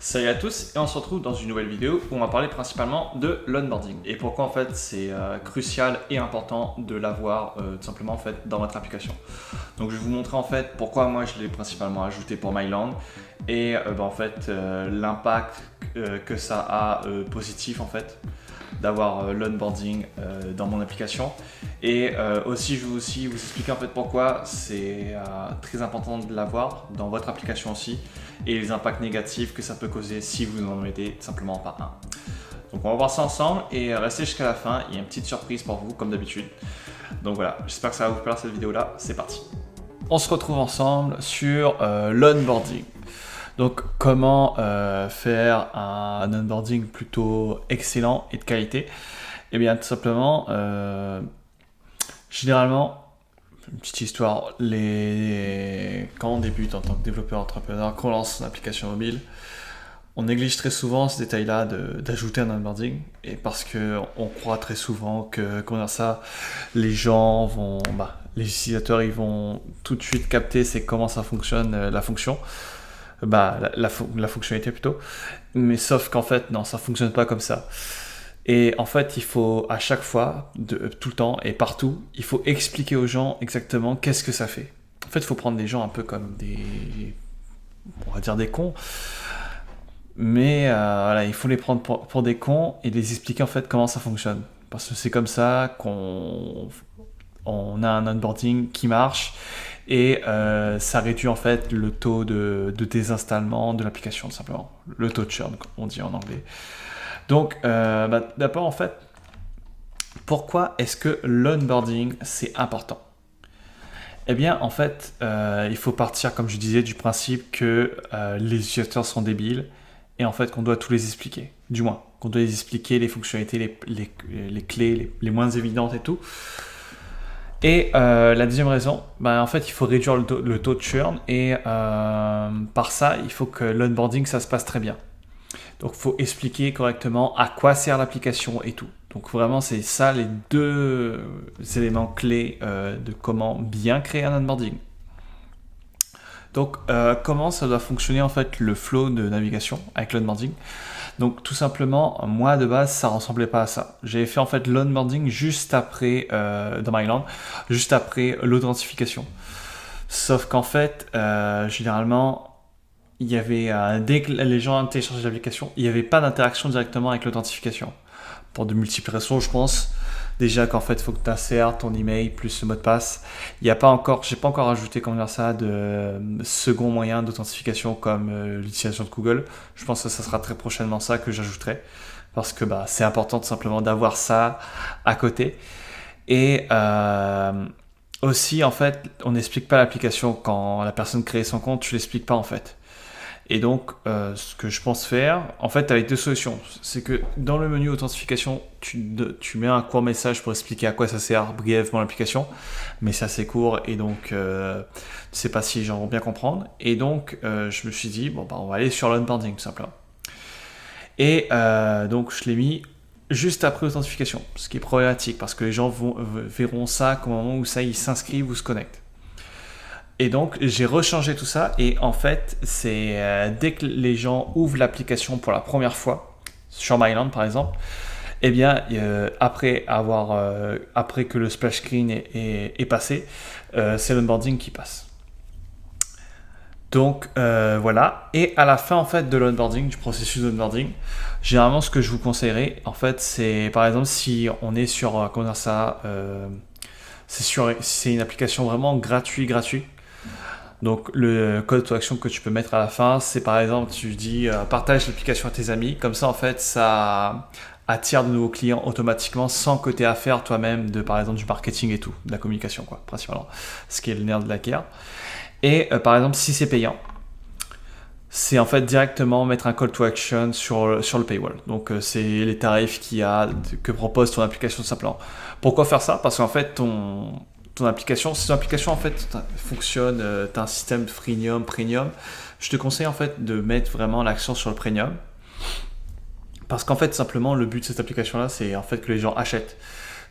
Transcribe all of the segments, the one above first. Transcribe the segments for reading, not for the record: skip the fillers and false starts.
Salut à tous et on se retrouve dans une nouvelle vidéo où on va parler principalement de l'onboarding et pourquoi en fait c'est crucial et important de l'avoir tout simplement en fait dans votre application. Donc je vais vous montrer en fait pourquoi moi je l'ai principalement ajouté pour Myland et en fait l'impact que ça a positif en fait d'avoir l'onboarding dans mon application et aussi je vais aussi vous expliquer en fait pourquoi c'est très important de l'avoir dans votre application aussi et les impacts négatifs que ça peut causer si vous n'en mettez simplement pas un. Donc on va voir ça ensemble et restez jusqu'à la fin, il y a une petite surprise pour vous comme d'habitude. Donc voilà, j'espère que ça va vous plaire cette vidéo là, c'est parti. On se retrouve ensemble sur l'onboarding. Donc comment faire un onboarding plutôt excellent et de qualité? Eh bien tout simplement, généralement, une petite histoire, quand on débute en tant que développeur entrepreneur, qu'on lance son application mobile, on néglige très souvent ce détail-là d'ajouter un onboarding, et parce qu'on croit très souvent que quand on a ça, les gens vont, les utilisateurs ils vont tout de suite capter c'est comment ça fonctionne la fonction. La fonctionnalité plutôt, mais sauf qu'en fait non, ça fonctionne pas comme ça. Et en fait il faut à chaque fois, tout le temps et partout, il faut expliquer aux gens exactement qu'est-ce que ça fait. En fait il faut prendre des gens un peu comme on va dire des cons, mais voilà, il faut les prendre pour des cons et les expliquer en fait comment ça fonctionne, parce que c'est comme ça qu'on a un onboarding qui marche. Et ça réduit en fait le taux de désinstallement de l'application, tout simplement. Le taux de churn, comme on dit en anglais. Donc, d'abord, en fait, pourquoi est-ce que l'onboarding, c'est important? Eh bien, en fait, il faut partir, comme je disais, du principe que les utilisateurs sont débiles et en fait qu'on doit tout les expliquer. Du moins, qu'on doit les expliquer les fonctionnalités, les clés les moins évidentes et tout. Et la deuxième raison, en fait, il faut réduire le taux de churn et par ça, il faut que l'onboarding, ça se passe très bien. Donc, il faut expliquer correctement à quoi sert l'application et tout. Donc, vraiment, c'est ça les deux éléments clés de comment bien créer un onboarding. Donc, comment ça doit fonctionner en fait le flow de navigation avec l'onboarding? Donc tout simplement, moi de base, ça ressemblait pas à ça. J'avais fait en fait l'onboarding juste après, dans Myland, juste après l'authentification. Sauf qu'en fait, généralement, il y avait, dès que les gens téléchargeaient l'application, il n'y avait pas d'interaction directement avec l'authentification. Pour de multiples raisons, je pense. Déjà qu'en fait, il faut que tu insères ton email plus le mot de passe. J'ai pas encore ajouté comment dire ça de second moyen d'authentification comme l'utilisation de Google. Je pense que ça sera très prochainement ça que j'ajouterai parce que c'est important tout simplement d'avoir ça à côté. Et aussi, en fait, on n'explique pas l'application quand la personne crée son compte. Tu l'expliques pas en fait. Et donc, ce que je pense faire, en fait, avec deux solutions. C'est que dans le menu authentification, tu mets un court message pour expliquer à quoi ça sert brièvement l'application, mais c'est assez court et donc, tu sais pas si les gens vont bien comprendre. Et donc, je me suis dit, on va aller sur l'onboarding tout simplement. Et donc, je l'ai mis juste après l'authentification, ce qui est problématique parce que les gens verront ça au moment où ça, ils s'inscrivent ou se connectent. Et donc, j'ai rechangé tout ça et en fait, c'est dès que les gens ouvrent l'application pour la première fois, sur Myland par exemple, eh bien, après que le splash screen est passé, c'est l'onboarding qui passe. Donc, voilà. Et à la fin en fait de l'onboarding, du processus d'onboarding, généralement, ce que je vous conseillerais, en fait, c'est par exemple si on est sur, comment dire ça, c'est une application vraiment gratuite. Donc le call to action que tu peux mettre à la fin, c'est par exemple, tu dis partage l'application à tes amis, comme ça en fait ça attire de nouveaux clients automatiquement sans que tu aies à faire toi-même par exemple du marketing et tout, de la communication quoi, principalement, ce qui est le nerf de la guerre. Et par exemple si c'est payant, c'est en fait directement mettre un call to action sur le paywall. Donc c'est les tarifs que propose ton application tout simplement. Pourquoi faire ça? Parce qu'en fait ton application, si ton application en fait fonctionne, tu as un système freemium, premium, je te conseille en fait de mettre vraiment l'accent sur le premium. Parce qu'en fait, simplement, le but de cette application-là, c'est en fait que les gens achètent.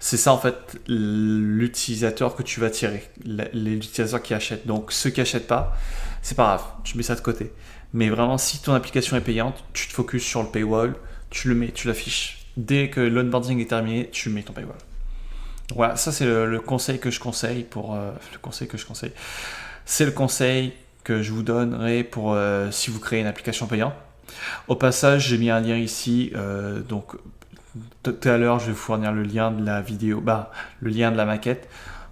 C'est ça en fait l'utilisateur que tu vas tirer, les utilisateurs qui achètent. Donc ceux qui achètent pas, c'est pas grave, tu mets ça de côté. Mais vraiment, si ton application est payante, tu te focuses sur le paywall, tu le mets, tu l'affiches. Dès que l'onboarding est terminé, tu mets ton paywall. Voilà, ça c'est le conseil que je conseille C'est le conseil que je vous donnerai pour si vous créez une application payante. Au passage, j'ai mis un lien ici, donc tout à l'heure, je vais vous fournir le lien de la vidéo, le lien de la maquette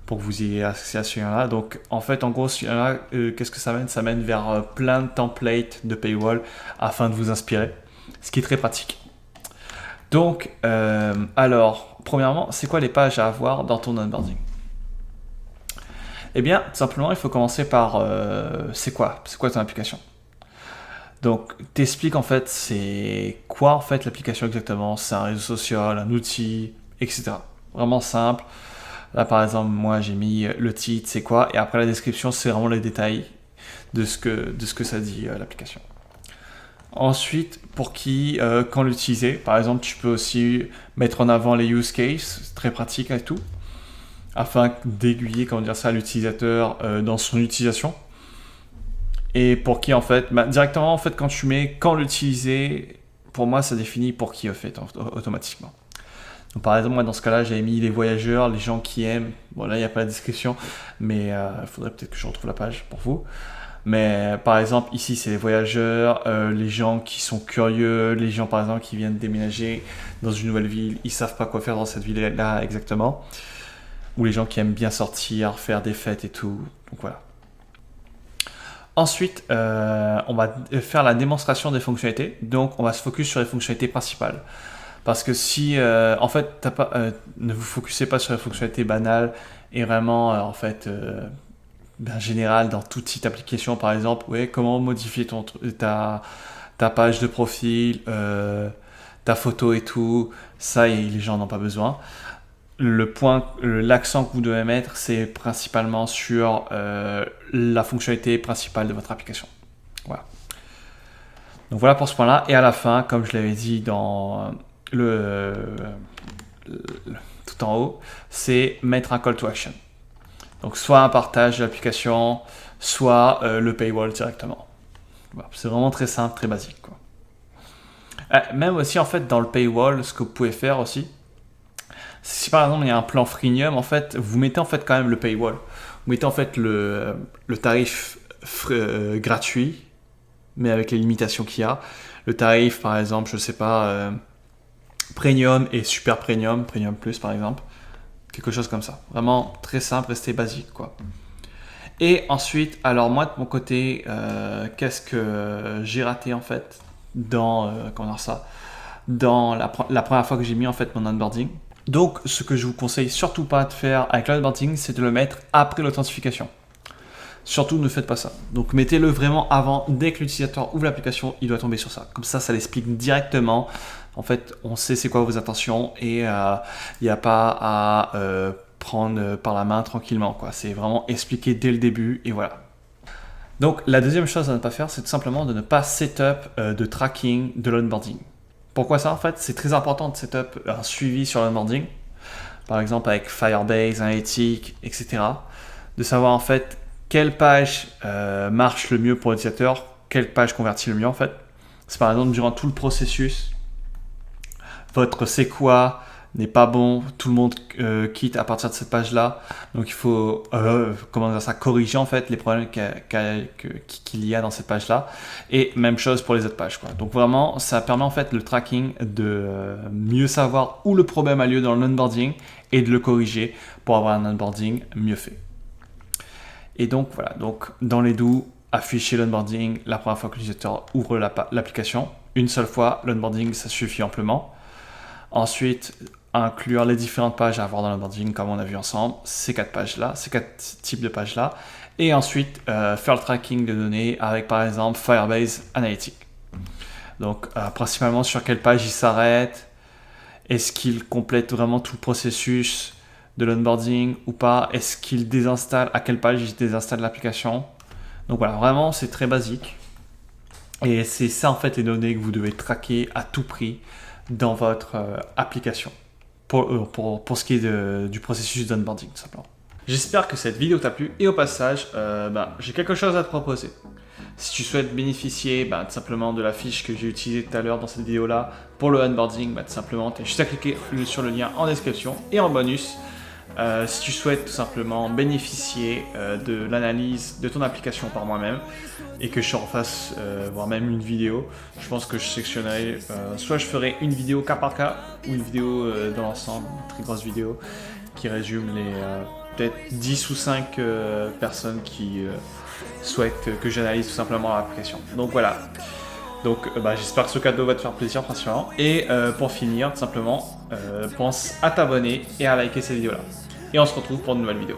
pour que vous ayez accès à ce lien-là. Donc, en fait, en gros, ce lien-là, qu'est-ce que ça mène? Ça mène vers plein de templates de paywall afin de vous inspirer, ce qui est très pratique. Donc, alors, premièrement, c'est quoi les pages à avoir dans ton onboarding? Eh bien, tout simplement, il faut commencer par c'est quoi ton application? Donc, t'expliques en fait c'est quoi en fait l'application exactement, c'est un réseau social, un outil, etc. Vraiment simple. Là, par exemple, moi j'ai mis le titre, c'est quoi, et après la description, c'est vraiment les détails de ce que ça dit l'application. Ensuite, pour qui, quand l'utiliser, par exemple, tu peux aussi mettre en avant les use cases, c'est très pratique et tout, afin d'aiguiller, comment dire ça, l'utilisateur dans son utilisation. Et pour qui en fait, directement en fait quand tu mets quand l'utiliser, pour moi ça définit pour qui en fait automatiquement. Donc par exemple moi dans ce cas-là j'avais mis les voyageurs, les gens qui aiment, bon là il n'y a pas la description, mais il faudrait peut-être que je retrouve la page pour vous. Mais par exemple ici c'est les voyageurs, les gens qui sont curieux, les gens par exemple qui viennent déménager dans une nouvelle ville, ils savent pas quoi faire dans cette ville-là exactement, ou les gens qui aiment bien sortir, faire des fêtes et tout, donc voilà. Ensuite, on va faire la démonstration des fonctionnalités. Donc, on va se focus sur les fonctionnalités principales. Parce que si, en fait, ne vous focussez pas sur les fonctionnalités banales et vraiment, en fait, en général, dans toute site application, par exemple, comment modifier ta page de profil, ta photo et tout, ça, les gens n'ont pas besoin. L'accent que vous devez mettre, c'est principalement sur la fonctionnalité principale de votre application. Voilà. Donc voilà pour ce point-là. Et à la fin, comme je l'avais dit dans tout en haut, c'est mettre un call to action. Donc soit un partage de l'application, soit le paywall directement. Voilà. C'est vraiment très simple, très basique, quoi. Même aussi, en fait, dans le paywall, ce que vous pouvez faire aussi, si par exemple il y a un plan freemium, en fait, vous mettez en fait quand même le paywall. Vous mettez en fait le tarif gratuit, mais avec les limitations qu'il y a. Le tarif, par exemple, je sais pas, premium et super premium, premium plus par exemple. Quelque chose comme ça. Vraiment très simple, restez basique, quoi. Et ensuite, alors moi de mon côté, qu'est-ce que j'ai raté en fait dans la première fois que j'ai mis en fait mon onboarding. Donc, ce que je vous conseille surtout pas de faire avec l'onboarding, c'est de le mettre après l'authentification. Surtout, ne faites pas ça. Donc, mettez-le vraiment avant. Dès que l'utilisateur ouvre l'application, il doit tomber sur ça. Comme ça l'explique directement. En fait, on sait c'est quoi vos intentions et il n'y a pas à prendre par la main tranquillement, quoi. C'est vraiment expliqué dès le début et voilà. Donc, la deuxième chose à ne pas faire, c'est tout simplement de ne pas setup de tracking de l'onboarding. Pourquoi ça en fait? C'est très important de setup un suivi sur l'onboarding, par exemple avec Firebase, Analytics, etc. De savoir en fait quelle page marche le mieux pour l'utilisateur, quelle page convertit le mieux en fait. C'est par exemple durant tout le processus, votre c'est quoi n'est pas bon, tout le monde quitte à partir de cette page-là. Donc il faut corriger en fait les problèmes qu'il y a dans cette page-là. Et même chose pour les autres pages, quoi. Donc vraiment, ça permet en fait le tracking de mieux savoir où le problème a lieu dans l'onboarding et de le corriger pour avoir un onboarding mieux fait. Et donc voilà, donc dans les doux, afficher l'onboarding la première fois que l'utilisateur ouvre l'application. Une seule fois, l'onboarding, ça suffit amplement. Ensuite, inclure les différentes pages à avoir dans l'onboarding comme on a vu ensemble, ces 4 pages-là, ces 4 types de pages-là. Et ensuite, faire le tracking de données avec par exemple Firebase Analytics. Donc, principalement sur quelle page il s'arrête, est-ce qu'il complète vraiment tout le processus de l'onboarding ou pas, est-ce qu'il désinstalle, à quelle page il désinstalle l'application. Donc voilà, vraiment c'est très basique. Et c'est ça en fait les données que vous devez traquer à tout prix dans votre application pour ce qui est du processus d'onboarding tout simplement. J'espère que cette vidéo t'a plu et au passage, j'ai quelque chose à te proposer. Si tu souhaites bénéficier tout simplement de la fiche que j'ai utilisée tout à l'heure dans cette vidéo-là pour le onboarding, tout simplement, tu as juste à cliquer sur le lien en description. Et en bonus, si tu souhaites tout simplement bénéficier de l'analyse de ton application par moi-même et que je te refasse, voire même une vidéo, je pense que je sectionnerai, soit je ferai une vidéo cas par cas ou une vidéo dans l'ensemble, une très grosse vidéo qui résume les peut-être 10 ou 5 personnes qui souhaitent que j'analyse tout simplement l'application. Donc voilà. Donc j'espère que ce cadeau va te faire plaisir principalement. Et pour finir, tout simplement, pense à t'abonner et à liker cette vidéo-là. Et on se retrouve pour une nouvelle vidéo.